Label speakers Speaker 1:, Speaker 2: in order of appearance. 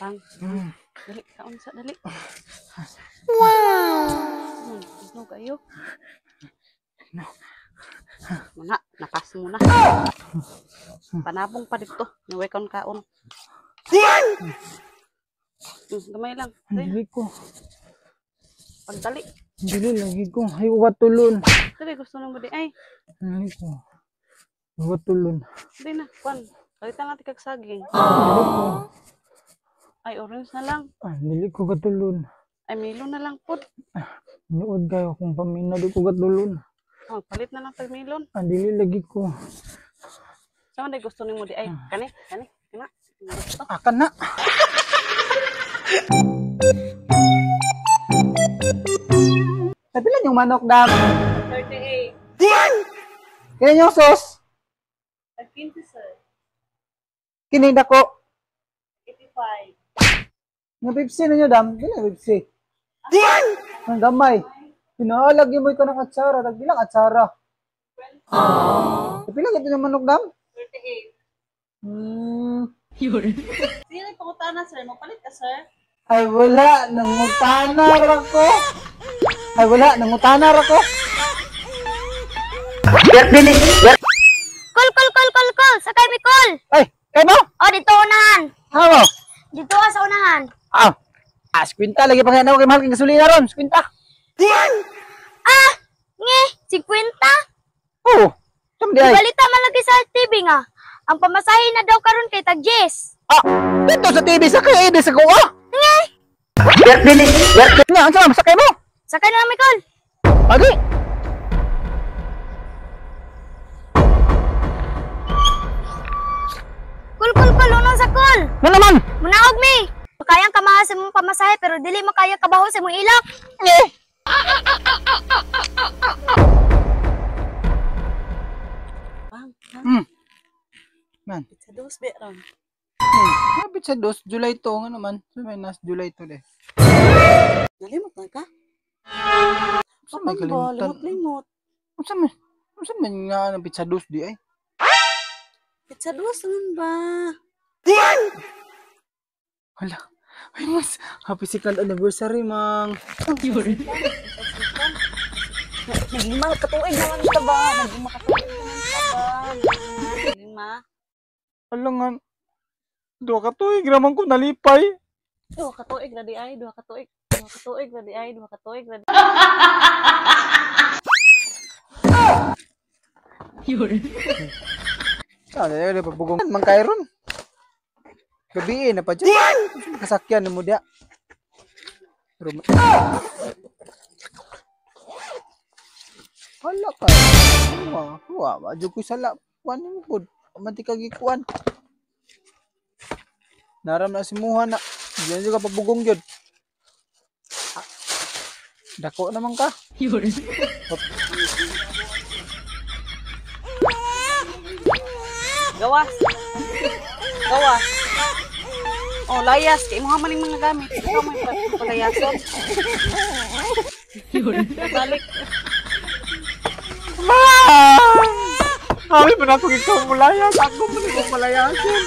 Speaker 1: Pang.
Speaker 2: Hmm.
Speaker 1: Dali, kaon sa dali.
Speaker 3: Wow!
Speaker 1: No kayo.
Speaker 2: No.
Speaker 1: Muna, napas mo na. Panabong pa dito. Niway kaon kaon. Gamay lang.
Speaker 2: Dili ko.
Speaker 1: Pagdali.
Speaker 2: Dili lagi ko. Ay, uwat tulon.
Speaker 1: Dali, gusto nang budi. Ay,
Speaker 2: Dili ko. Uwat tulon.
Speaker 1: dali na. Kwan. Palitan natin kag saging.
Speaker 2: Dili ko.
Speaker 1: Ay, orange na lang.
Speaker 2: Dili ko katulon.
Speaker 1: Ay, milo na lang po.
Speaker 2: Nuod kayo kung paminaw di ko katulon.
Speaker 1: Oh, palit na lang tag milon.
Speaker 2: Dili lagi ko.
Speaker 1: Saan na gusto ni mo di? Ay, kani. Kina. Gusto.
Speaker 2: Akan na. Tapilan yung manok, dam.
Speaker 1: 38.
Speaker 2: Kaya yung sos.
Speaker 1: 15, sir.
Speaker 2: Kinig ako.
Speaker 1: 85.
Speaker 2: Nga Pepsi na nyo, dam. Kaya Pepsi. Ang gamay. Pinaalagyan mo ito ng atsara. Tagbilang atsara. Tapilan ito yung manok, dam.
Speaker 1: 38. Sino yung pangutana, sir? Magpalit ka, sir?
Speaker 2: Ay, wala. Nangutana ako.
Speaker 3: Kol! Sakay mi kol!
Speaker 2: Ay, kayo mo?
Speaker 3: O, dito unahan!
Speaker 2: Ano?
Speaker 3: Dito sa unahan!
Speaker 2: Squinta. Lagi pa kaya na ako kay mahal kang gasolina ron. Squinta.
Speaker 3: Ah! Nge! 50?
Speaker 2: Oo. Saan di ay?
Speaker 3: Balita malagi sa TV nga. Ang pamasahe na daw karon kay tag Jess.
Speaker 2: Dito sa TV sa kay Ede sa kuha.
Speaker 3: Nge!
Speaker 2: Nga, ang sama, sakay mo.
Speaker 3: Sakay na mi kol!
Speaker 2: Agi.
Speaker 3: Kol! Unong sa kol!
Speaker 2: Nga naman.
Speaker 3: Munaog mi! Makayang kamahal sa mong pamasahe pero dili makaya kabaho sa mong ilak.
Speaker 1: Bang.
Speaker 2: Man.
Speaker 1: Pizza dos, be, ron.
Speaker 2: Kapit sa dos, July to. Nga naman. May nas July to de.
Speaker 1: Nalimot na ka?
Speaker 2: Saan may kalimutan?
Speaker 1: Limot.
Speaker 2: Saan may nga ng pizza dos di ay?
Speaker 1: Pizza dos, naman ba?
Speaker 2: Hala. Ay, mas. Happy second anniversary, mang.
Speaker 1: Naging makatuig naman ka ba? Naging makatuig naman ka ba? Naging ma?
Speaker 2: Hala nga. Dua ka to, graman ko nalipay.
Speaker 1: Duha katuig na di ay. Duha katuig na di ay.
Speaker 2: Saan na yung pabugong man kayo ron? Gabiin na pa dyan. Kasakyan mo dia. Hala ka. Huwa. Madyo ko sa lapuan mo po. Manti kagikuan. Naram na si Muha na. Diyan juga pabugong yun. Dako naman ka.
Speaker 1: Gawas. Oh, layas. Kaya mo maning mga gamit. Ikaw may palayason. Balik.
Speaker 2: Kami pa na kung ikaw mulayan. Ako pa na kung malayasin.